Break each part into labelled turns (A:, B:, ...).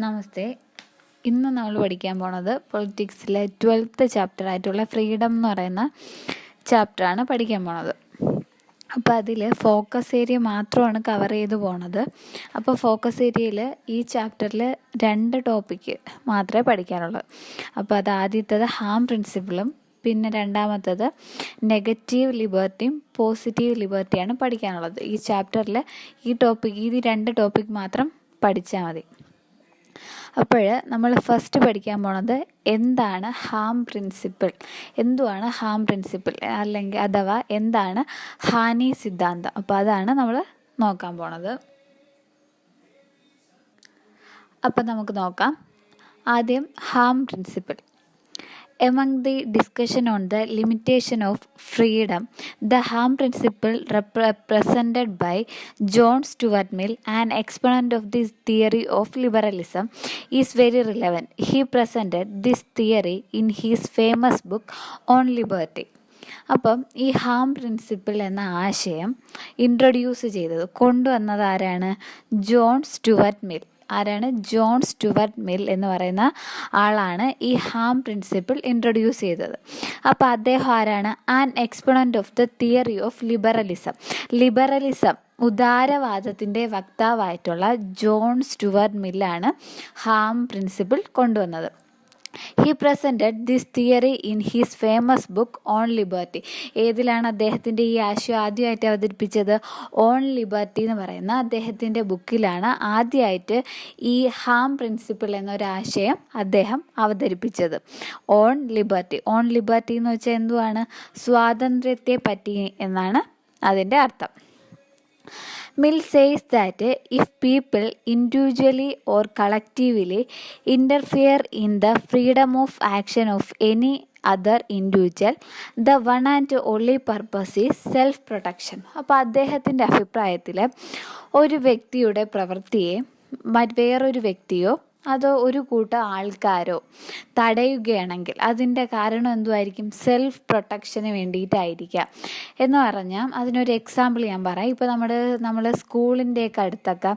A: നമസ്തേ. ഇന്ന് നമ്മൾ പഠിക്കാൻ പോണത് പൊളിറ്റിക്സിലെ 12th ചാപ്റ്റർ ആയിട്ടുള്ള ഫ്രീഡം എന്ന് പറയുന്ന ചാപ്റ്ററാണ് പഠിക്കാൻ പോണത്. അപ്പോൾ അതിൽ ഫോക്കസ് ഏരിയ മാത്രമാണ് കവർ ചെയ്ത് പോണത്. അപ്പോൾ ഫോക്കസ് ഏരിയയിൽ ഈ ചാപ്റ്ററിൽ 2 ടോപ്പിക്ക് മാത്രമേ പഠിക്കാനുള്ളൂ. അപ്പോൾ അത് ആദ്യത്തേത് ഹാം പ്രിൻസിപ്പിളും പിന്നെ രണ്ടാമത്തേത് നെഗറ്റീവ് ലിബർട്ടിയും പോസിറ്റീവ് ലിബർട്ടിയാണ് പഠിക്കാനുള്ളത്. ഈ ചാപ്റ്ററിൽ ഈ 2 ടോപ്പിക്ക് മാത്രം പഠിച്ചാൽ മതി. അപ്പോൾ നമ്മൾ ഫസ്റ്റ് പഠിക്കാൻ പോണത് എന്താണ് ഹാം പ്രിൻസിപ്പിൾ, എന്തുവാണ് ഹാം പ്രിൻസിപ്പിൾ അല്ലെങ്കിൽ അഥവാ എന്താണ് ഹാനി സിദ്ധാന്തം. അപ്പോൾ അതാണ് നമ്മൾ നോക്കാൻ പോണത്. അപ്പം നമുക്ക് നോക്കാം. ആദ്യം Ham principle. Among the discussion on the limitation of freedom, the harm principle represented by John Stuart Mill, an exponent of this theory of liberalism, is very relevant. He presented this theory in his famous book on liberty. അപ്പം ഈ Ham principle എന്ന ആശയം introduce കൊണ്ടുവന്നത് ആരാണ്? John Stuart mill. John Stuart mill എന്ന് പറയുന്ന ആളാണ് ഈ ഹാം പ്രിൻസിപ്പിൾ ഇൻട്രൊഡ്യൂസ് ചെയ്തത്. അപ്പോൾ അദ്ദേഹം ആരാണ്? An exponent of the theory of liberalism ഉദാരവാദത്തിൻ്റെ വക്താവായിട്ടുള്ള ജോൺ സ്റ്റുവർട്ട് മില്ലാണ് ഹാം പ്രിൻസിപ്പിൾ കൊണ്ടുവന്നത്. He presented this theory in his famous book on liberty. ഏതിലാണ് അദ്ദേഹത്തിൻ്റെ ഈ ആശയം ആദ്യമായിട്ട് അവതരിപ്പിച്ചത്? ഓൺ ലിബർട്ടി എന്ന് പറയുന്ന അദ്ദേഹത്തിൻ്റെ ബുക്കിലാണ് ആദ്യമായിട്ട് ഈ ഹാം പ്രിൻസിപ്പിൾ എന്നൊരാശയം അദ്ദേഹം അവതരിപ്പിച്ചത്. ഓൺ ലിബർട്ടി എന്ന് വെച്ചാൽ എന്തുവാണ്? സ്വാതന്ത്ര്യത്തെ പറ്റി എന്നാണ് അതിൻ്റെ അർത്ഥം. Mill says that if people individually or collectively interfere in the freedom of action of any other individual, the one and only purpose is self-protection. അപ്പോൾ അദ്ദേഹത്തിൻ്റെ അഭിപ്രായത്തിൽ ഒരു വ്യക്തിയുടെ പ്രവൃത്തിയെ വേറൊരു വ്യക്തിയോ അതോ ഒരു കൂട്ടം ആൾക്കാരോ തടയുകയാണെങ്കിൽ അതിൻ്റെ കാരണം എന്തുമായിരിക്കും? സെൽഫ് പ്രൊട്ടക്ഷന് വേണ്ടിയിട്ടായിരിക്കാം. എന്ന് പറഞ്ഞാൽ അതിനൊരു എക്സാമ്പിൾ ഞാൻ പറയാം. ഇപ്പോൾ നമ്മൾ സ്കൂളിൻ്റെയൊക്കെ അടുത്തൊക്കെ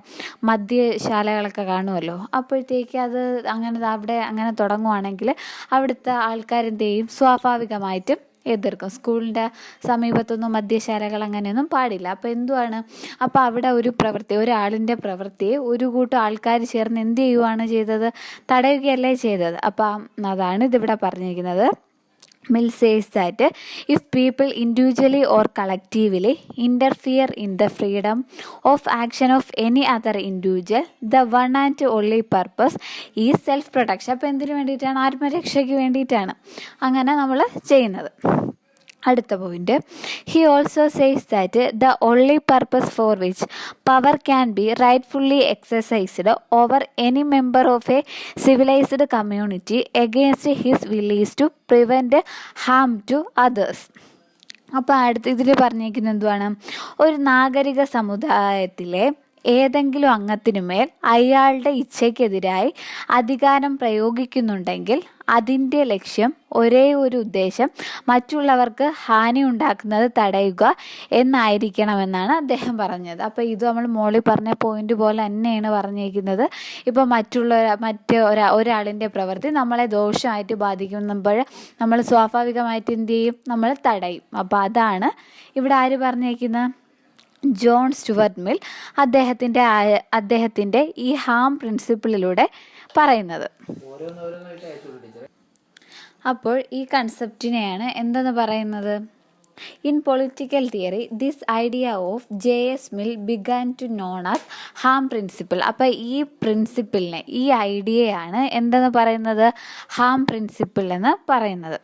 A: മദ്യശാലകളൊക്കെ കാണുമല്ലോ. അപ്പോഴത്തേക്ക് അത് അവിടെ അങ്ങനെ തുടങ്ങുവാണെങ്കിൽ അവിടുത്തെ ആൾക്കാരെന്ത് ചെയ്യും? സ്വാഭാവികമായിട്ടും എതിർക്കും. സ്കൂളിൻ്റെ സമീപത്തൊന്നും മദ്യശാലകൾ അങ്ങനെയൊന്നും പാടില്ല. അപ്പോൾ എന്തുവാണ്? അപ്പോൾ അവിടെ ഒരാളിൻ്റെ പ്രവൃത്തിയെ ഒരു കൂട്ടം ആൾക്കാർ ചേർന്ന് എന്ത് ചെയ്യുവാണ് ചെയ്തത്? തടയുകയല്ലേ ചെയ്തത്. അപ്പം അതാണ് ഇതിവിടെ പറഞ്ഞിരിക്കുന്നത്. Mill says that if people individually or collectively interfere in the freedom of action of any other individual, the one and only purpose is self-protection. അപ്പോൾ എന്തിനു വേണ്ടിയിട്ടാണ്? ആത്മരക്ഷയ്ക്ക് വേണ്ടിയിട്ടാണ് അങ്ങനെ നമ്മൾ ചെയ്യുന്നത്. അടുത്ത point, he also says that the only purpose for which power can be rightfully exercised over any member of a civilized community against his will is to prevent harm to others. അപ്പോൾ ഇതിൽ പറഞ്ഞിരിക്കുന്നത് എന്തുവാണ്? ഒരു നാഗരിക സമുദായത്തിലെ ഏതെങ്കിലും അംഗത്തിനുമേൽ അയാളുടെ ഇച്ഛയ്ക്കെതിരായി അധികാരം പ്രയോഗിക്കുന്നുണ്ടെങ്കിൽ അതിൻ്റെ ലക്ഷ്യം ഒരേ ഒരു ഉദ്ദേശം, മറ്റുള്ളവർക്ക് ഹാനി ഉണ്ടാക്കുന്നത് തടയുക എന്നായിരിക്കണമെന്നാണ് അദ്ദേഹം പറഞ്ഞത്. അപ്പോൾ ഇത് നമ്മൾ മോളിൽ പറഞ്ഞ പോയിന്റ് പോലെ തന്നെയാണ് പറഞ്ഞിരിക്കുന്നത്. ഇപ്പോൾ ഒരാളിൻ്റെ പ്രവൃത്തി നമ്മളെ ദോഷമായിട്ട് ബാധിക്കുമ്പോൾ നമ്മൾ സ്വാഭാവികമായിട്ട് എന്ത് ചെയ്യും? നമ്മൾ തടയും. അപ്പോൾ അതാണ് ഇവിടെ ആര് പറഞ്ഞിരിക്കുന്നത്? ജോൺ സ്റ്റുവർട്ട് മിൽ അദ്ദേഹത്തിൻ്റെ ഈ ഹാം പ്രിൻസിപ്പിളിലൂടെ പറയുന്നത്. അപ്പോൾ ഈ കൺസെപ്റ്റിനെയാണ് എന്തെന്ന് പറയുന്നത്? In political theory this idea of JS Mill began to known as harm principle. അപ്പോൾ ഈ പ്രിൻസിപ്പിളിനെ, ഈ ഐഡിയയാണ് എന്തെന്ന് പറയുന്നത്? ഹാം പ്രിൻസിപ്പിൾ എന്ന് പറയുന്നത്.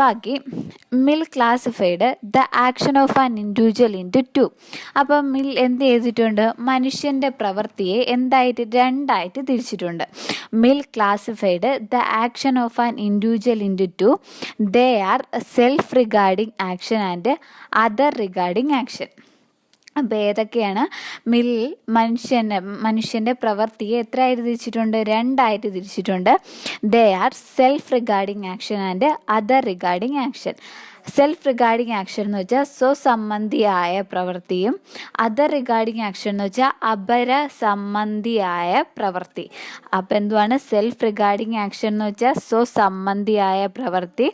A: ബാക്കി mill classified the action of an individual into 2. അപ്പം മിൽ എന്ത് ചെയ്തിട്ടുണ്ട്? മനുഷ്യൻ്റെ പ്രവൃത്തിയെ രണ്ടായിട്ട് തിരിച്ചിട്ടുണ്ട്. Mill classified the action of an individual into 2. They are self regarding action and other regarding action. അപ്പോൾ ഏതൊക്കെയാണ്? മിൽ മനുഷ്യൻ്റെ പ്രവൃത്തിയെ എത്രയായിട്ട് തിരിച്ചിട്ടുണ്ട്? 2ആയിട്ട് തിരിച്ചിട്ടുണ്ട്. They are self regarding action and other regarding action. Self regarding action എന്ന് വെച്ചാൽ സ്വസംബന്ധിയായ പ്രവൃത്തിയും അതർ റിഗാർഡിങ് ആക്ഷൻ എന്ന് വെച്ചാൽ അപരസംബന്ധിയായ പ്രവൃത്തി. അപ്പം എന്തുവാണ് സെൽഫ് റിഗാർഡിങ് ആക്ഷൻ എന്ന് വെച്ചാൽ സ്വസംബന്ധിയായ പ്രവൃത്തി.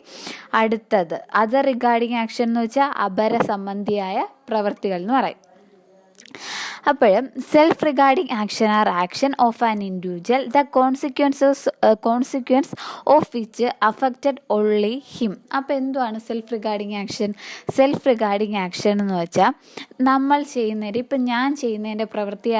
A: അടുത്തത് അതർ റിഗാർഡിങ് ആക്ഷൻ എന്ന് വെച്ചാൽ അപരസംബന്ധിയായ പ്രവൃത്തികൾ എന്ന് പറയും. അപ്പോൾ self regarding action are action of an individual the consequence of which affected only him. അപ്പോൾ എന്തുവാണ് self regarding action? Self regarding action എന്ന് വെച്ചാൽ നമ്മൾ ചെയ്യുന്നതിൻ്റെ, ഇപ്പം ഞാൻ ചെയ്യുന്നതിൻ്റെ പ്രവൃത്തി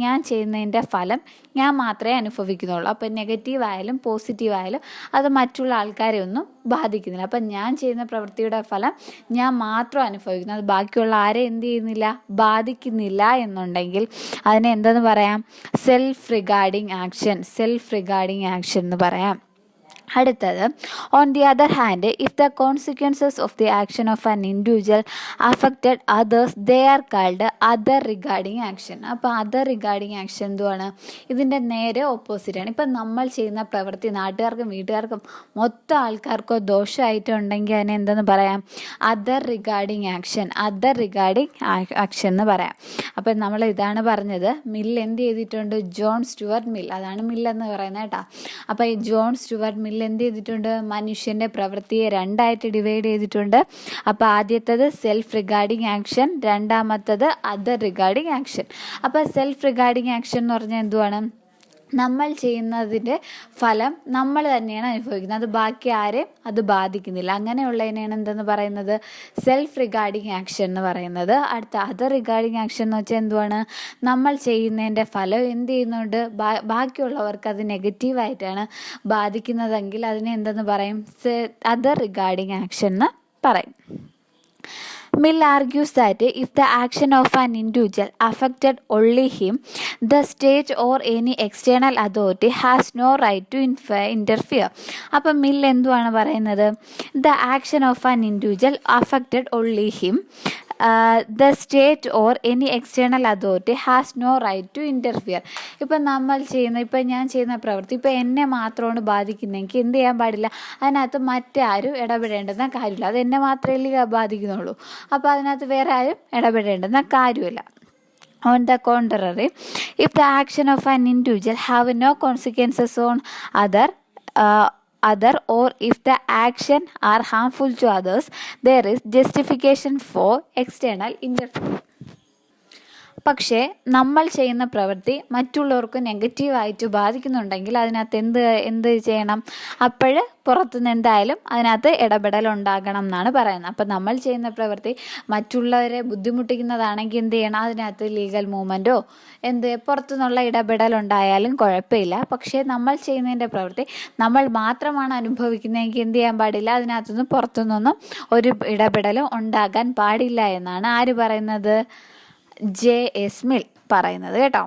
A: ഞാൻ ചെയ്യുന്നതിൻ്റെ ഫലം ഞാൻ മാത്രമേ അനുഭവിക്കുന്നുള്ളൂ. അപ്പം നെഗറ്റീവ് ആയാലും പോസിറ്റീവ് ആയാലും അത് മറ്റുള്ള ആൾക്കാരെ ഒന്നും ബാധിക്കുന്നില്ല. അപ്പം ഞാൻ ചെയ്യുന്ന പ്രവൃത്തിയുടെ ഫലം ഞാൻ മാത്രം അനുഭവിക്കുന്നു, അത് ബാക്കിയുള്ള ആരെ എന്ത് ചെയ്യുന്നില്ല, ബാധിക്കുന്നില്ല എന്നുണ്ടെങ്കിൽ അതിനെ എന്തെന്ന് പറയാം? Self regarding action. Self regarding action എന്ന് പറയാം. അടുത്തത് on the other hand if the consequences of the action of an individual affected others they are called other regarding action. അപ്പോൾ അതർ റിഗാർഡിങ് ആക്ഷൻ എന്തുവാണ്? ഇതിൻ്റെ നേരെ ഓപ്പോസിറ്റാണ്. ഇപ്പം നമ്മൾ ചെയ്യുന്ന പ്രവൃത്തി നാട്ടുകാർക്കും വീട്ടുകാർക്കും മൊത്തം ആൾക്കാർക്കോ ദോഷമായിട്ടുണ്ടെങ്കിൽ അതിനെ എന്തെന്ന് പറയാം? Other regarding action. Other regarding action എന്ന് പറയാം. അപ്പം നമ്മൾ ഇതാണ് പറഞ്ഞത്. മിൽ എന്ത് ചെയ്തിട്ടുണ്ട്? ജോൺ സ്റ്റുവർട്ട് മിൽ, അതാണ് മില്ലെന്ന് പറയുന്നത് കേട്ടോ. അപ്പോൾ ഈ ജോൺ സ്റ്റുവർട്ട് മിൽ എന്ത് ചെയ്തിട്ടുണ്ട്? മനുഷ്യൻ്റെ പ്രവൃത്തിയെ രണ്ടായിട്ട് ഡിവൈഡ് ചെയ്തിട്ടുണ്ട്. അപ്പോൾ ആദ്യത്തത് സെൽഫ് റിഗാർഡിങ് ആക്ഷൻ, രണ്ടാമത്തത് അതർ റിഗാർഡിങ് ആക്ഷൻ. അപ്പോൾ സെൽഫ് റിഗാർഡിങ് ആക്ഷൻ എന്ന് പറഞ്ഞാൽ എന്തുവാണ്? നമ്മൾ ചെയ്യുന്നതിൻ്റെ ഫലം നമ്മൾ തന്നെയാണ് അനുഭവിക്കുന്നത്, അത് ബാക്കി ആരെയും അത് ബാധിക്കുന്നില്ല. അങ്ങനെയുള്ളതിനെയാണ് എന്തെന്ന് പറയുന്നത്? സെൽഫ് റിഗാർഡിങ് ആക്ഷൻ എന്ന് പറയുന്നത്. അടുത്ത അതർ റിഗാർഡിങ് ആക്ഷൻ എന്ന് വെച്ചാൽ എന്തുവാണ്? നമ്മൾ ചെയ്യുന്നതിൻ്റെ ഫലം എന്ത് ചെയ്യുന്നുണ്ട്? ബാക്കിയുള്ളവർക്ക് അത് നെഗറ്റീവായിട്ടാണ് ബാധിക്കുന്നതെങ്കിൽ അതിനെ എന്തെന്ന് പറയും? അതർ റിഗാർഡിങ് ആക്ഷൻ എന്ന് പറയും. Mill argues that if the action of an individual affected only him, the state or any external authority has no right to interfere. അപ്പം മിൽ എന്തുവാണ് പറയുന്നത്? The action of an individual affected only him, the state or any external authority has no right to interfere. ഇപ്പം ഞാൻ ചെയ്യുന്ന പ്രവൃത്തി ഇപ്പം എന്നെ മാത്രമാണ് ബാധിക്കുന്നതെങ്കിൽ എന്ത് ചെയ്യാൻ പാടില്ല? അതിനകത്ത് മറ്റാരും ഇടപെടേണ്ടുന്ന കാര്യമില്ല. അത് എന്നെ മാത്രമേ ബാധിക്കുന്നുള്ളൂ. അപ്പോൾ അതിനകത്ത് വേറെ ആരും ഇടപെടേണ്ടുന്ന കാര്യമില്ല. On the contrary, if the action of an individual have no consequences on other or if the action are harmful to others, there is justification for external interference. പക്ഷേ നമ്മൾ ചെയ്യുന്ന പ്രവൃത്തി മറ്റുള്ളവർക്ക് നെഗറ്റീവായിട്ട് ബാധിക്കുന്നുണ്ടെങ്കിൽ അതിനകത്ത് എന്ത് ചെയ്യണം? അപ്പോൾ പുറത്തുനിന്ന് എന്തായാലും അതിനകത്ത് ഇടപെടൽ ഉണ്ടാകണം എന്നാണ് പറയുന്നത്. അപ്പം നമ്മൾ ചെയ്യുന്ന പ്രവൃത്തി മറ്റുള്ളവരെ ബുദ്ധിമുട്ടിക്കുന്നതാണെങ്കിൽ എന്ത് ചെയ്യണം? അതിനകത്ത് ലീഗൽ മൂവ്മെൻറ്റോ പുറത്തുനിന്നുള്ള ഇടപെടൽ ഉണ്ടായാലും കുഴപ്പമില്ല. പക്ഷേ നമ്മൾ ചെയ്യുന്നതിൻ്റെ പ്രവൃത്തി നമ്മൾ മാത്രമാണ് അനുഭവിക്കുന്നതെങ്കിൽ എന്ത് ചെയ്യാൻ പാടില്ല? അതിനകത്തുനിന്ന് പുറത്തുനിന്നൊന്നും ഒരു ഇടപെടലും ഉണ്ടാകാൻ പാടില്ല എന്നാണ് ആര് പറയുന്നത്? J.S. Mill പറയുന്നത് കേട്ടോ.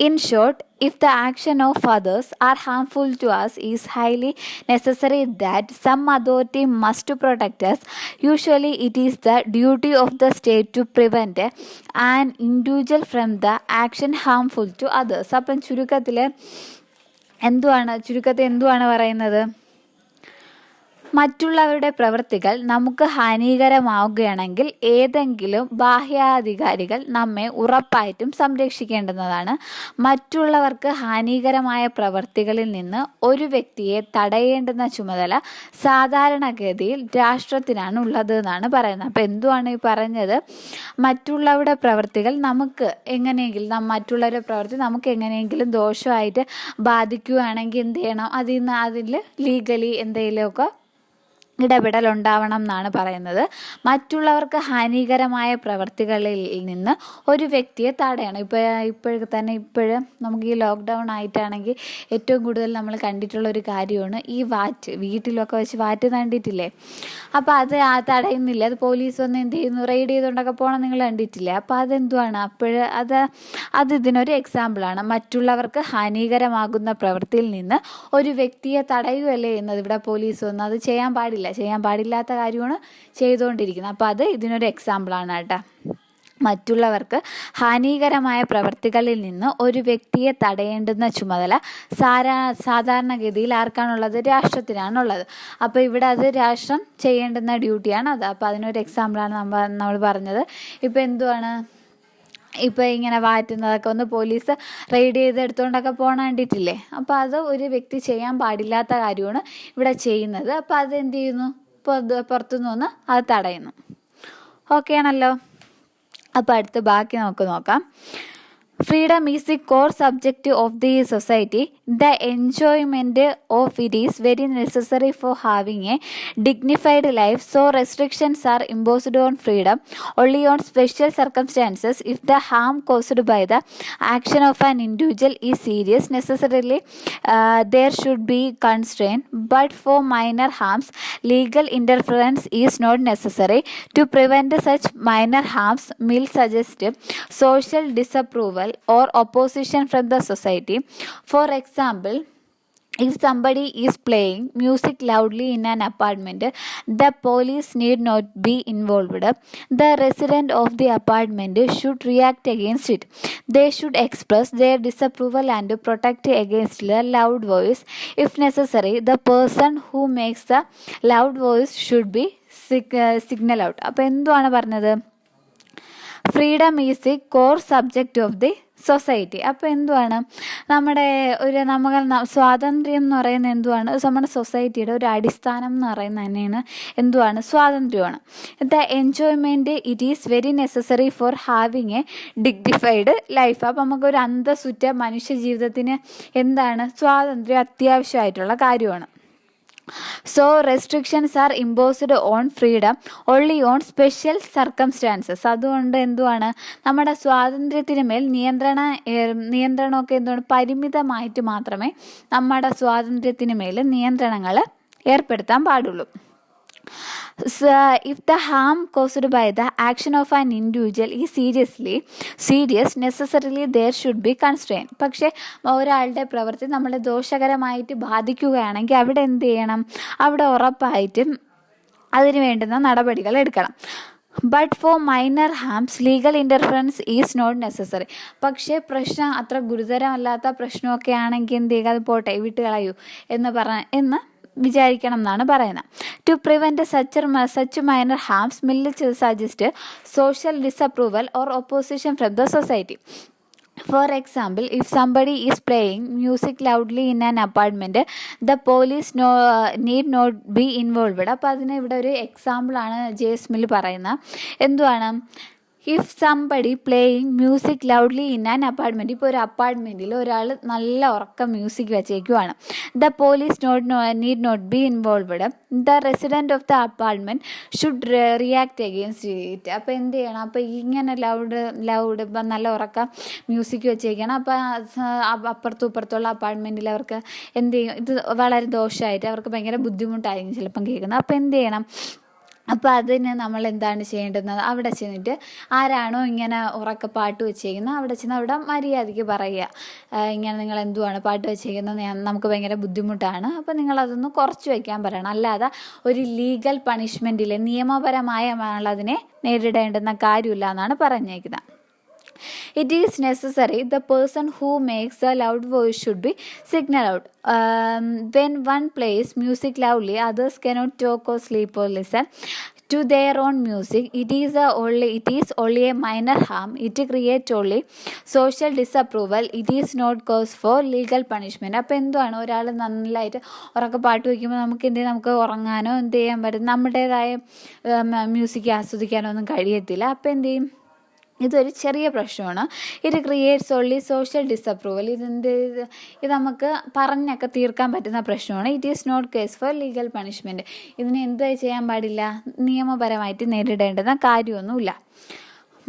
A: In short, if the action of others are harmful to us, it is highly necessary that some authority must protect us. Usually it is the duty of the state to prevent an individual from the action harmful to others. അപ്പം ചുരുക്കത്തിൽ എന്തുവാണ് പറയുന്നത്? മറ്റുള്ളവരുടെ പ്രവൃത്തികൾ നമുക്ക് ഹാനികരമാവുകയാണെങ്കിൽ ഏതെങ്കിലും ബാഹ്യാധികാരികൾ നമ്മെ ഉറപ്പായിട്ടും സംരക്ഷിക്കേണ്ടുന്നതാണ്. മറ്റുള്ളവർക്ക് ഹാനികരമായ പ്രവൃത്തികളിൽ നിന്ന് ഒരു വ്യക്തിയെ തടയേണ്ടുന്ന ചുമതല സാധാരണഗതിയിൽ രാഷ്ട്രത്തിനാണ് ഉള്ളത് എന്നാണ് പറയുന്നത്. അപ്പോൾ എന്തുവാണ് ഈ പറഞ്ഞത്? മറ്റുള്ളവരുടെ പ്രവൃത്തികൾ നമുക്ക് എങ്ങനെയെങ്കിലും ദോഷമായിട്ട് ബാധിക്കുകയാണെങ്കിൽ എന്ത് ചെയ്യണം? അതിൽ ലീഗലി എന്തെങ്കിലുമൊക്കെ ഇടപെടൽ ഉണ്ടാവണം എന്നാണ് പറയുന്നത്. മറ്റുള്ളവർക്ക് ഹാനികരമായ പ്രവർത്തികളിൽ നിന്ന് ഒരു വ്യക്തിയെ തടയണം. ഇപ്പോഴും നമുക്ക് ഈ ലോക്ക്ഡൗൺ ആയിട്ടാണെങ്കിൽ ഏറ്റവും കൂടുതൽ നമ്മൾ കണ്ടിട്ടുള്ള ഒരു കാര്യമാണ് ഈ വാറ്റ്. വീട്ടിലൊക്കെ വെച്ച് വാറ്റ് കണ്ടിട്ടില്ലേ? അപ്പോൾ അത് തടയുന്നില്ല. അത് പോലീസ് വന്ന് എന്ത് ചെയ്യുന്നു? റെയ്ഡ് ചെയ്തുകൊണ്ടൊക്കെ പോകണം, നിങ്ങൾ കണ്ടിട്ടില്ലേ? അപ്പോൾ അതെന്തുവാണ്? അത് ഇതിനൊരു എക്സാമ്പിളാണ്. മറ്റുള്ളവർക്ക് ഹാനികരമാകുന്ന പ്രവൃത്തിയിൽ നിന്ന് ഒരു വ്യക്തിയെ തടയുകയല്ലേ ചെയ്യുന്നത് ഇവിടെ പോലീസ് വന്ന്. അത് ചെയ്യാൻ പാടില്ലാത്ത കാര്യമാണ് ചെയ്തുകൊണ്ടിരിക്കുന്നത്. അപ്പോൾ അത് ഇതിനൊരു എക്സാമ്പിളാണ് കേട്ടോ. മറ്റുള്ളവർക്ക് ഹാനികരമായ പ്രവൃത്തികളിൽ നിന്ന് ഒരു വ്യക്തിയെ തടയേണ്ടുന്ന ചുമതല സാധാരണഗതിയിൽ ആർക്കാണുള്ളത്? രാഷ്ട്രത്തിനാണുള്ളത്. അപ്പോൾ ഇവിടെ അത് രാഷ്ട്രം ചെയ്യേണ്ടുന്ന ഡ്യൂട്ടിയാണ് അത്. അപ്പോൾ അതിനൊരു എക്സാമ്പിളാണ് നമ്മൾ പറഞ്ഞത്. ഇപ്പോൾ എന്തുവാണ്, ഇപ്പോൾ ഇങ്ങനെ വാറ്റുന്നതൊക്കെ ഒന്ന് പോലീസ് റെയ്ഡ് ചെയ്ത് എടുത്തുകൊണ്ടൊക്കെ പോകണ കണ്ടിട്ടില്ലേ? അപ്പോൾ അത് ഒരു വ്യക്തി ചെയ്യാൻ പാടില്ലാത്ത കാര്യമാണ് ഇവിടെ ചെയ്യുന്നത്. അപ്പോൾ അത് എന്ത് ചെയ്യുന്നു? പുറത്തുനിന്ന് വന്ന് അത് തടയുന്നു. ഓക്കെ ആണല്ലോ. അപ്പോൾ അടുത്ത് ബാക്കി നമുക്ക് നോക്കാം. Freedom is the core subjective of the society. The enjoyment of it is very necessary for having a dignified life. So restrictions are imposed on freedom only on special circumstances. If the harm caused by the action of an individual is serious, necessarily there should be constraint. But for minor harms, legal interference is not necessary. To prevent such minor harms, Mill suggests social disapproval or opposition from the society. For example, if somebody is playing music loudly in an apartment, the police need not be involved. The resident of the apartment should react against it. They should express their disapproval and protect against the loud voice. If necessary, the person who makes the loud voice should be signal out. അപ്പോൾ എന്തുവാണ് പറഞ്ഞത്? Freedom is the core subject of the society. അപ്പോൾ എന്തുവാണ് നമ്മുടെ സ്വാതന്ത്ര്യം എന്ന് പറയുന്നത് എന്തുവാണ്? നമ്മുടെ സൊസൈറ്റിയുടെ ഒരു അടിസ്ഥാനം എന്ന് പറയുന്നത് തന്നെയാണ് എന്തുവാണ്? സ്വാതന്ത്ര്യമാണ്. The enjoyment it is very necessary for having a dignified life. അപ്പോൾ നമുക്കൊരു അന്തസ്സുറ്റ മനുഷ്യ ജീവിതത്തിന് എന്താണ്? സ്വാതന്ത്ര്യം അത്യാവശ്യമായിട്ടുള്ള കാര്യമാണ്. So restrictions are imposed on freedom only on special circumstances. അതുകൊണ്ട് എന്തുവാണ്? നമ്മുടെ സ്വാതന്ത്ര്യത്തിന് മേൽ നിയന്ത്രണമൊക്കെ എന്തുവാണ്? പരിമിതമായിട്ട് മാത്രമേ നമ്മുടെ സ്വാതന്ത്ര്യത്തിന് മേൽ നിയന്ത്രണങ്ങൾ ഏർപ്പെടുത്താൻ പാടുള്ളൂ. If the harm caused by the action of an individual is serious, necessarily there should be constraint. പക്ഷേ ഒരാളുടെ പ്രവൃത്തി നമ്മളെ ദോഷകരമായിട്ട് ബാധിക്കുകയാണെങ്കിൽ അവിടെ എന്ത് ചെയ്യണം? അവിടെ ഉറപ്പായിട്ടും അതിന് വേണ്ടുന്ന നടപടികൾ എടുക്കണം. But for minor harms legal interference is not necessary. പക്ഷേ പ്രശ്നം അത്ര ഗുരുതരമല്ലാത്ത പ്രശ്നമൊക്കെ ആണെങ്കിൽ എന്ത് ചെയ്യുക? അത് പോട്ടെ, വിട്ടുകളയൂ എന്ന് വിചാരിക്കണം എന്നാണ് പറയുന്നത്. To prevent such minor harms, Mill suggest social disapproval or opposition from the society. For example, if somebody is playing music loudly in an apartment, the police need not be involved. അപ്പോൾ അതിന് ഇവിടെ ഒരു എക്സാമ്പിളാണ് Jaise Mill പറയുന്നത്. എന്തുവാണ്? If somebody playing music loudly in an apartment. ഇപ്പോൾ ഒരു അപ്പാർട്ട്മെൻറ്റിൽ ഒരാൾ നല്ല ഉറക്കം മ്യൂസിക് വെച്ചേക്കുവാണ്. The police need not be involved. The resident of the apartment should react against it. അപ്പോൾ എന്ത് ചെയ്യണം? അപ്പോൾ ഇങ്ങനെ ലൗഡ് നല്ല ഉറക്കം മ്യൂസിക് വെച്ചേക്കണം. അപ്പോൾ അപ്പുറത്തും ഇപ്പുറത്തുള്ള അപ്പാർട്ട്മെൻറ്റിൽ അവർക്ക് എന്ത് ചെയ്യും? ഇത് വളരെ ദോഷമായിട്ട് അവർക്ക് ഭയങ്കര ബുദ്ധിമുട്ടായിരിക്കും ചിലപ്പം കേൾക്കുന്നത്. അപ്പോൾ എന്ത് ചെയ്യണം? അപ്പോൾ അതിന് നമ്മൾ എന്താണ് ചെയ്യേണ്ടത്? അവിടെ ചെന്നിട്ട് ആരാണോ ഇങ്ങനെ ഉറക്കെ പാട്ട് വെച്ചേക്കുന്നത് അവിടെ ചെന്ന് അവിടെ മര്യാദയ്ക്ക് പറയുക, ഇങ്ങനെ നിങ്ങൾ എന്തുവാണ് പാട്ട് വെച്ചേക്കുന്നത്, നമുക്ക് ഭയങ്കര ബുദ്ധിമുട്ടാണ്, അപ്പോൾ നിങ്ങളതൊന്ന് കുറച്ച് വയ്ക്കാൻ പറയണം. അല്ലാതെ ഒരു ലീഗൽ പണിഷ്മെൻറ്റിൽ നിയമപരമായ അതിനെ നേരിടേണ്ടുന്ന കാര്യമില്ല എന്നാണ് പറഞ്ഞേക്കുന്നത്. It is necessary the person who makes a loud voice should be signaled out. When one plays music loudly, others cannot talk or sleep or listen to their own music. It is only a minor harm. It creates only social disapproval. It is not cause for legal punishment. അപ്പോൾ എന്തുവാണ്? ഒരാൾ നന്നായിട്ട് ഉറക്കെ പാട്ട് വയ്ക്കുമ്പോൾ നമുക്ക് ഉറങ്ങാനോ എന്ത് ചെയ്യാൻ പറ്റും? നമ്മുടേതായ മ്യൂസിക് ആസ്വദിക്കാനോ ഒന്നും കഴിയത്തില്ല. അപ്പോൾ എന്ത് ചെയ്യും? ഇതൊരു ചെറിയ പ്രശ്നമാണ്. ഇത് ക്രിയേറ്റ്സ് ഓൺലി സോഷ്യൽ ഡിസപ്രൂവൽ. ഇത് നമുക്ക് പറഞ്ഞൊക്കെ തീർക്കാൻ പറ്റുന്ന പ്രശ്നമാണ്. It is not case for legal punishment. ഇതിന് എന്തായി ചെയ്യാൻ പാടില്ല? നിയമപരമായിട്ട് നേരിടേണ്ടുന്ന കാര്യമൊന്നുമില്ല.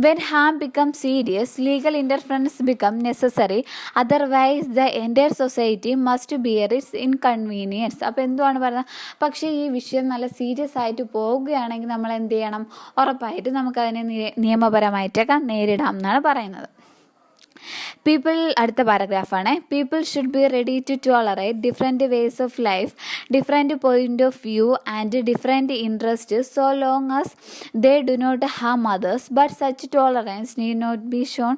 A: When harm becomes serious, legal interference becomes necessary. Otherwise, the entire society must bear its inconvenience. അപ്പോൾ എന്തുവാണ് പറയുന്നത്? പക്ഷേ ഈ വിഷയം നല്ല സീരിയസ് ആയിട്ട് പോവുകയാണെങ്കിൽ നമ്മൾ എന്ത് ചെയ്യണം? ഉറപ്പായിട്ട് നമുക്കതിനെ നിയമപരമായിട്ടൊക്കെ നേരിടാം എന്നാണ് പറയുന്നത്. അടുത്ത പാരഗ്രാഫാണ്. People should be ready to tolerate different ways of life, different point of view and different interest so long as they do not harm others. But such tolerance need not be shown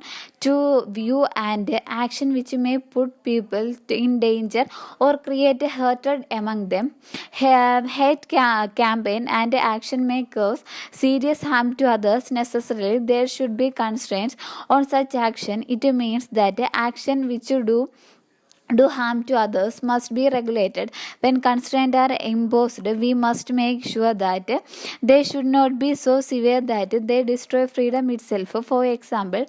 A: to view and action which may put people in danger or create hatred among them. Hate campaign and action may cause serious harm to others. Necessarily, there should be constraints on such action. It means that action which do harm to others must be regulated. When constraints are imposed, we must make sure that they should not be so severe that they destroy freedom itself. For example,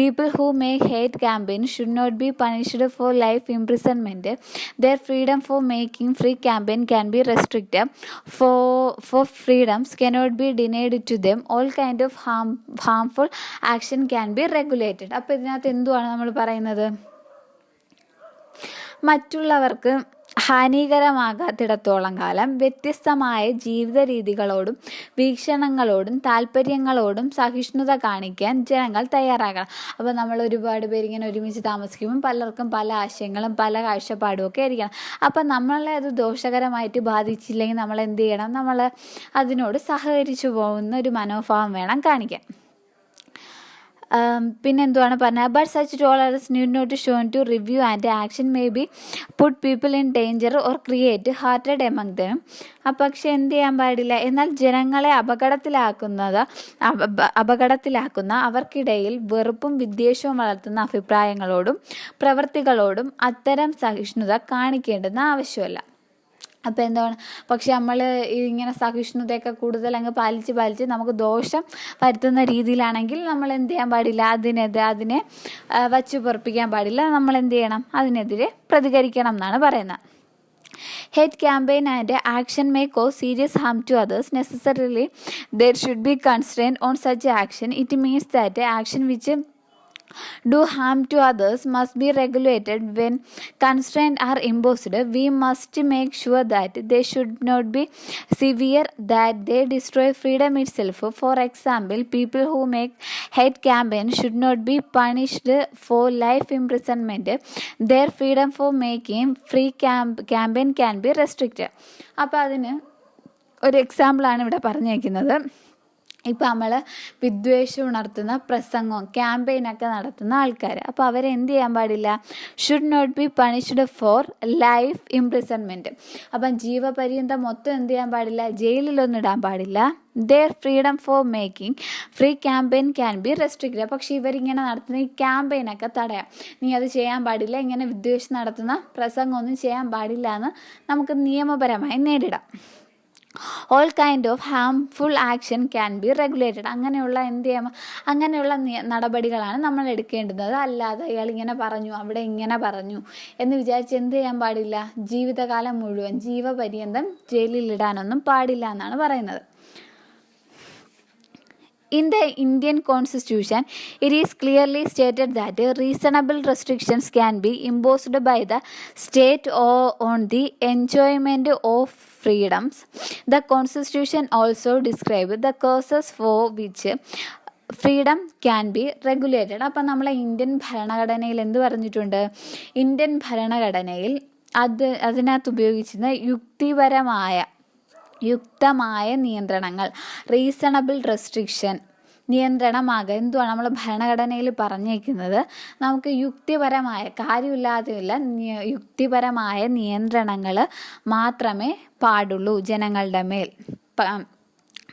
A: people who make hate campaigns should not be punished for life imprisonment. Their freedom for making free campaign can be restricted. For freedoms cannot be denied to them. All kind of harmful action can be regulated. അപ്പോൾ ഇതിനകത്ത് എന്തുവാണ് നമ്മൾ പറയുന്നത്? മറ്റുള്ളവർക്ക് ഹാനികരമാകാത്തിടത്തോളം കാലം വ്യത്യസ്തമായ ജീവിത രീതികളോടും വീക്ഷണങ്ങളോടും താല്പര്യങ്ങളോടും സഹിഷ്ണുത കാണിക്കാൻ ജനങ്ങൾ തയ്യാറാകണം. അപ്പോൾ നമ്മൾ ഒരുപാട് പേരിങ്ങനെ ഒരുമിച്ച് താമസിക്കുമ്പോൾ പലർക്കും പല ആശയങ്ങളും പല കാഴ്ചപ്പാടും ഒക്കെ ആയിരിക്കണം. അപ്പം നമ്മളെ അത് ദോഷകരമായിട്ട് ബാധിച്ചില്ലെങ്കിൽ നമ്മൾ എന്ത് ചെയ്യണം? നമ്മൾ അതിനോട് സഹകരിച്ചു പോകുന്ന ഒരു മനോഭാവം വേണം കാണിക്കാൻ. പിന്നെ എന്തുവാണ് പറഞ്ഞത്? But such tolerance need not shown to review and action may be put people in danger or create hatred among them. പക്ഷെ എന്ത് ചെയ്യാൻ പാടില്ല? എന്നാൽ ജനങ്ങളെ അപകടത്തിലാക്കുന്ന അവർക്കിടയിൽ വെറുപ്പും വിദ്വേഷവും വളർത്തുന്ന അഭിപ്രായങ്ങളോടും പ്രവൃത്തികളോടും അത്തരം സഹിഷ്ണുത കാണിക്കേണ്ടെന്ന് ആവശ്യമല്ല. അപ്പോൾ എന്താണ്? പക്ഷെ നമ്മൾ ഇങ്ങനെ സഹിഷ്ണുതയൊക്കെ കൂടുതൽ അങ്ങ് പാലിച്ച് നമുക്ക് ദോഷം വരുത്തുന്ന രീതിയിലാണെങ്കിൽ നമ്മൾ എന്ത് ചെയ്യാൻ പാടില്ല? അതിനെ വച്ചു പൊറപ്പിക്കാൻ പാടില്ല. നമ്മൾ എന്ത് ചെയ്യണം? അതിനെതിരെ പ്രതികരിക്കണം എന്നാണ് പറയുന്നത്. Hate campaign and action may cause serious harm to others. Necessarily, there should be constraint on such action. It means that action which do harm to others must be regulated. When constraints are imposed, we must make sure that they should not be severe that they destroy freedom itself. For example, people who make hate campaigns should not be punished for life imprisonment. Their freedom for making free campaign can be restricted. അപ്പോൾ അതിന് ഒരു എക്സാമ്പിളാണ് ഇവിടെ പറഞ്ഞേക്കുന്നത്. ഇപ്പം നമ്മൾ വിദ്വേഷം ഉണർത്തുന്ന പ്രസംഗവും ക്യാമ്പയിനൊക്കെ നടത്തുന്ന ആൾക്കാർ, അപ്പോൾ അവരെന്ത് ചെയ്യാൻ പാടില്ല? Should not be punished for life imprisonment. അപ്പം ജീവപര്യന്തം മൊത്തം എന്ത് ചെയ്യാൻ പാടില്ല? ജയിലിലൊന്നും ഇടാൻ പാടില്ല. their freedom for making free campaign can be restricted. പക്ഷേ ഇവരിങ്ങനെ നടത്തുന്ന ഈ ക്യാമ്പയിനൊക്കെ തടയാം. നീ അത് ചെയ്യാൻ പാടില്ല, ഇങ്ങനെ വിദ്വേഷം നടത്തുന്ന പ്രസംഗമൊന്നും ചെയ്യാൻ പാടില്ല എന്ന് നമുക്ക് നിയമപരമായി നേരിടാം. All kind of harmful action can be regulated. അങ്ങനെയുള്ള നടപടികളാണ് നമ്മൾ എടുക്കേണ്ടുന്നത്. അല്ലാതെ അയാൾ ഇങ്ങനെ പറഞ്ഞു, അവിടെ ഇങ്ങനെ പറഞ്ഞു എന്ന് വിചാരിച്ച് എന്ത് ചെയ്യാൻ പാടില്ല? ജീവിതകാലം മുഴുവൻ ജീവപര്യന്തം ജയിലിലിടാനൊന്നും പാടില്ല എന്നാണ് പറയുന്നത്. In the Indian Constitution, it is clearly stated that reasonable restrictions can be imposed by the state on the enjoyment of freedoms. The Constitution also describes the causes for which freedom can be regulated. അപ്പം നമ്മളെ Indian ഭരണഘടനയിൽ എന്ത് പറഞ്ഞിട്ടുണ്ട്? Indian ഭരണഘടനയിൽ അതിനകത്ത് ഉപയോഗിച്ചിരുന്ന യുക്തമായ നിയന്ത്രണങ്ങൾ, reasonable restriction, നിയന്ത്രണമാകുക. എന്തുവാണ് നമ്മൾ ഭരണഘടനയിൽ പറഞ്ഞേക്കുന്നത്? നമുക്ക് യുക്തിപരമായ, കാര്യമില്ലാതെയുള്ള യുക്തിപരമായ നിയന്ത്രണങ്ങൾ മാത്രമേ പാടുള്ളൂ ജനങ്ങളുടെ മേൽ.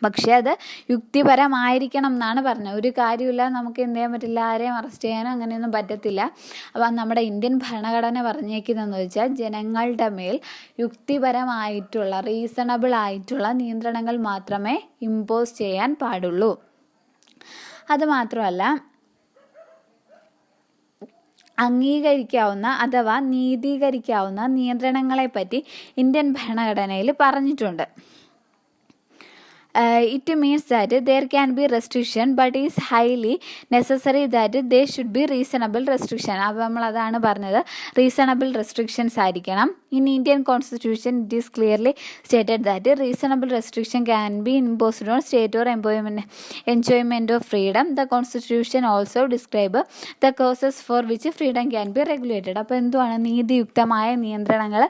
A: പക്ഷേ അത് യുക്തിപരമായിരിക്കണം എന്നാണ് പറഞ്ഞത്. ഒരു കാര്യമില്ല, നമുക്ക് എന്ത് ചെയ്യാൻ പറ്റില്ല, ആരെയും അറസ്റ്റ് ചെയ്യാനോ അങ്ങനെയൊന്നും പറ്റത്തില്ല. അപ്പം നമ്മുടെ ഇന്ത്യൻ ഭരണഘടന പറഞ്ഞേക്കുന്നതെന്ന് വെച്ചാൽ ജനങ്ങളുടെ മേൽ യുക്തിപരമായിട്ടുള്ള, റീസണബിൾ ആയിട്ടുള്ള നിയന്ത്രണങ്ങൾ മാത്രമേ ഇമ്പോസ് ചെയ്യാൻ പാടുള്ളൂ. അതുമാത്രമല്ല, അംഗീകരിക്കാവുന്ന അഥവാ നീതീകരിക്കാവുന്ന നിയന്ത്രണങ്ങളെപ്പറ്റി ഇന്ത്യൻ ഭരണഘടനയിൽ പറഞ്ഞിട്ടുണ്ട്. it means that there can be restriction but is highly necessary that they should be reasonable restriction. അപ്പോൾ നമ്മൾ അതാണ് പറഞ്ഞത്, റീസണബിൾ റെസ്ട്രിക്ഷൻസ് ആയിരിക്കണം. In Indian constitution it is clearly stated that reasonable restriction can be imposed on state or enjoyment of freedom. The constitution also describe the causes for which freedom can be regulated. അപ്പോൾ എന്തുവാണ്, നീതിയുക്തമായ നിയന്ത്രണങ്ങൾ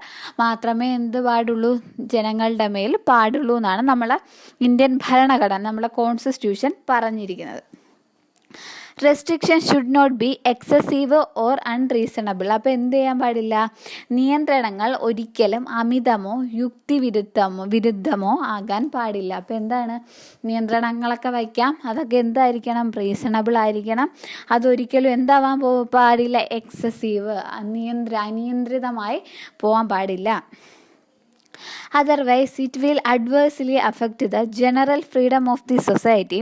A: മാത്രമേ എന്ത് പാടുള്ളൂ, ജനങ്ങളുടെ മേൽ പാടുള്ളൂ എന്നാണ് നമ്മളെ ഇന്ത്യൻ ഭരണഘടന, നമ്മളെ കോൺസ്റ്റിറ്റ്യൂഷൻ പറഞ്ഞിരിക്കുന്നത്. Restriction should not be excessive or unreasonable. അപ്പോൾ എന്ത് ചെയ്യാൻ പാടില്ല, നിയന്ത്രണങ്ങൾ ഒരിക്കലും അമിതമോ വിരുദ്ധമോ ആകാൻ പാടില്ല. അപ്പോൾ എന്താണ്, നിയന്ത്രണങ്ങളൊക്കെ വയ്ക്കാം, അതൊക്കെ എന്തായിരിക്കണം, റീസണബിൾ ആയിരിക്കണം. അതൊരിക്കലും എന്താവാൻ പാടില്ല, എക്സസീവ് അനിയന്ത്രിതമായി പോകാൻ പാടില്ല. Otherwise, it will adversely affect the general freedom of the society.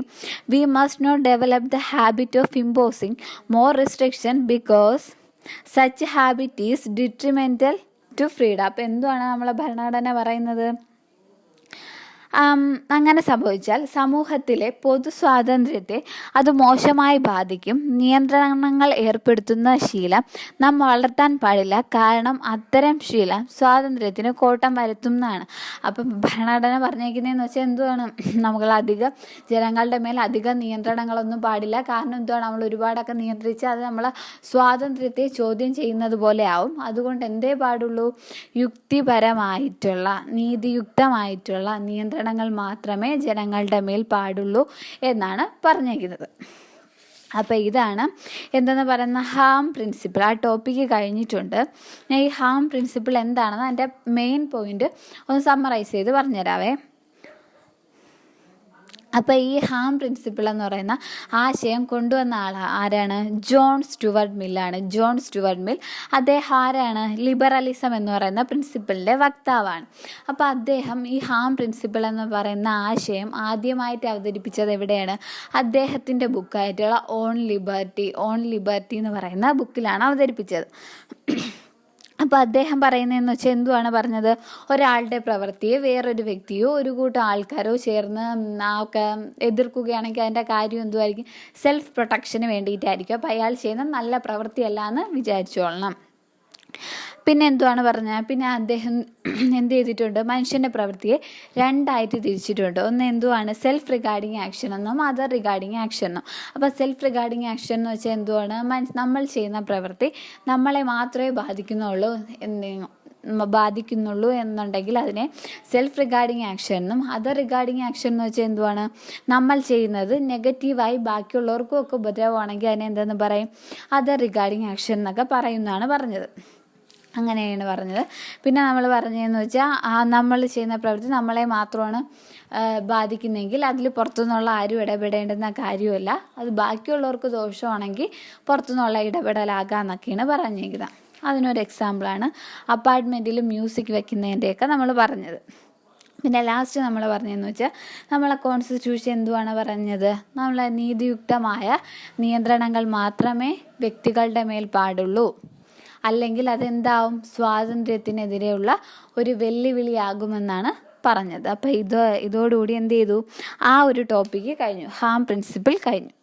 A: We must not develop the habit of imposing more restriction because such habit is detrimental to freedom. അപ്പോൾ എന്തുവാണ് നമ്മളെ ഭരണഘടന പറയുന്നത്, അങ്ങനെ സംഭവിച്ചാൽ സമൂഹത്തിലെ പൊതു സ്വാതന്ത്ര്യത്തെ അത് മോശമായി ബാധിക്കും. നിയന്ത്രണങ്ങൾ ഏർപ്പെടുത്തുന്ന ശീലം നാം വളർത്താൻ പാടില്ല, കാരണം അത്തരം ശീലം സ്വാതന്ത്ര്യത്തിന് കോട്ടം വരുത്തുന്നതാണ്. അപ്പം ഭരണഘടന പറഞ്ഞേക്കുന്നതെന്ന് വെച്ചാൽ എന്തുവാണ്, നമ്മൾ ജനങ്ങളുടെ മേൽ അധികം നിയന്ത്രണങ്ങളൊന്നും പാടില്ല. കാരണം എന്തുവാണ്, നമ്മൾ ഒരുപാടൊക്കെ നിയന്ത്രിച്ചാൽ അത് നമ്മളെ സ്വാതന്ത്ര്യത്തെ ചോദ്യം ചെയ്യുന്നത് പോലെ ആവും. അതുകൊണ്ട് എന്തേ പാടുള്ളൂ, യുക്തിപരമായിട്ടുള്ള നീതിയുക്തമായിട്ടുള്ള നിയന്ത്രണങ്ങൾ മാത്രമേ ജനങ്ങളുടെ മേൽ പാടുള്ളൂ എന്നാണ് പറഞ്ഞിരിക്കുന്നത്. അപ്പോൾ ഇതാണ് എന്തെന്ന് പറയുന്ന ഹാം പ്രിൻസിപ്പിൾ. ആ ടോപ്പിക്ക് കഴിഞ്ഞിട്ടുണ്ട്. ഞാൻ ഈ ഹാം പ്രിൻസിപ്പിൾ എന്താണെന്ന് അതിൻ്റെ മെയിൻ പോയിന്റ് ഒന്ന് സമ്മറൈസ് ചെയ്ത് പറഞ്ഞുതരാവേ. അപ്പോൾ ഈ ഹാം പ്രിൻസിപ്പിൾ എന്ന് പറയുന്ന ആശയം കൊണ്ടുവന്ന ആരാണ്, ജോൺ സ്റ്റുവർട്ട് മില്ലാണ്. ജോൺ സ്റ്റുവർട്ട് മിൽ അദ്ദേഹം ആരാണ്, ലിബറലിസം എന്ന് പറയുന്ന പ്രിൻസിപ്പിളിൻ്റെ വക്താവാണ്. അപ്പോൾ അദ്ദേഹം ഈ ഹാം പ്രിൻസിപ്പിൾ എന്ന് പറയുന്ന ആശയം ആദ്യമായിട്ട് അവതരിപ്പിച്ചത് എവിടെയാണ്, അദ്ദേഹത്തിൻ്റെ ബുക്കായിട്ടുള്ള ഓൺ ലിബർട്ടി എന്ന് പറയുന്ന ബുക്കിലാണ് അവതരിപ്പിച്ചത്. അപ്പോൾ അദ്ദേഹം പറയുന്നതെന്ന് വെച്ചാൽ എന്തുവാണ് പറഞ്ഞത്, ഒരാളുടെ പ്രവൃത്തിയെ വേറൊരു വ്യക്തിയോ ഒരു കൂട്ടം ആൾക്കാരോ ചേർന്ന് എതിർക്കുകയാണെങ്കിൽ അതിൻ്റെ കാര്യം എന്തുമായിരിക്കും, സെൽഫ് പ്രൊട്ടക്ഷന് വേണ്ടിയിട്ടായിരിക്കും. അപ്പോൾ അയാൾ ചെയ്യുന്ന നല്ല പ്രവൃത്തിയല്ല എന്ന് വിചാരിച്ചോളണം. പിന്നെ എന്തുവാണ് പറഞ്ഞത്, പിന്നെ അദ്ദേഹം എന്ത് ചെയ്തിട്ടുണ്ട്, മനുഷ്യൻ്റെ പ്രവൃത്തിയെ രണ്ടായിട്ട് തിരിച്ചിട്ടുണ്ട്. ഒന്ന് എന്തുവാണ്, സെൽഫ് റിഗാർഡിങ് ആക്ഷൻ എന്നും അതർ റിഗാർഡിങ് ആക്ഷൻ എന്നും. അപ്പോൾ സെൽഫ് റിഗാർഡിങ് ആക്ഷൻ എന്ന് വെച്ചാൽ എന്തുവാണ്, നമ്മൾ ചെയ്യുന്ന പ്രവൃത്തി നമ്മളെ മാത്രമേ ബാധിക്കുന്നുള്ളൂ എന്നുണ്ടെങ്കിൽ അതിനെ സെൽഫ് റിഗാർഡിങ് ആക്ഷൻ എന്നും, അതർ റിഗാർഡിങ് ആക്ഷൻ എന്ന് വെച്ചാൽ എന്തുവാണ്, നമ്മൾ ചെയ്യുന്നത് നെഗറ്റീവായി ബാക്കിയുള്ളവർക്കും ഒക്കെ ഉപദ്രവമാണെങ്കിൽ അതിനെ എന്തെന്ന് പറയും, അതർ റിഗാർഡിങ് ആക്ഷൻ എന്നൊക്കെ പറയുന്നതാണ് പറഞ്ഞത്. അങ്ങനെയാണ് പറഞ്ഞത്. പിന്നെ നമ്മൾ പറഞ്ഞതെന്ന് വെച്ചാൽ നമ്മൾ ചെയ്യുന്ന പ്രവൃത്തി നമ്മളെ മാത്രമാണ് ബാധിക്കുന്നതെങ്കിൽ അതിൽ പുറത്തുനിന്നുള്ള ആരും ഇടപെടേണ്ടുന്ന കാര്യമല്ല, അത് ബാക്കിയുള്ളവർക്ക് ദോഷമാണെങ്കിൽ പുറത്തുനിന്നുള്ള ഇടപെടലാകാമെന്നൊക്കെയാണ് പറഞ്ഞിരിക്കുന്നത്. അതിനൊരു എക്സാമ്പിളാണ് അപ്പാർട്ട്മെൻറ്റിൽ മ്യൂസിക് വെക്കുന്നതിൻ്റെയൊക്കെ നമ്മൾ പറഞ്ഞത്. പിന്നെ ലാസ്റ്റ് നമ്മൾ പറഞ്ഞതെന്ന് വെച്ചാൽ നമ്മളെ കോൺസ്റ്റിറ്റ്യൂഷൻ എന്തുവാണ് പറഞ്ഞത്, നമ്മളെ നീതിയുക്തമായ നിയന്ത്രണങ്ങൾ മാത്രമേ വ്യക്തികളുടെ മേൽ പാടുള്ളൂ, അല്ലെങ്കിൽ അതെന്താവും, സ്വാതന്ത്ര്യത്തിനെതിരെയുള്ള ഒരു വെല്ലുവിളിയാകുമെന്നാണ് പറഞ്ഞത്. അപ്പോൾ ഇതോടുകൂടി എന്ത് ചെയ്തു, ആ ഒരു ടോപ്പിക്ക് കഴിഞ്ഞു, ഹാം പ്രിൻസിപ്പിൾ കഴിഞ്ഞു.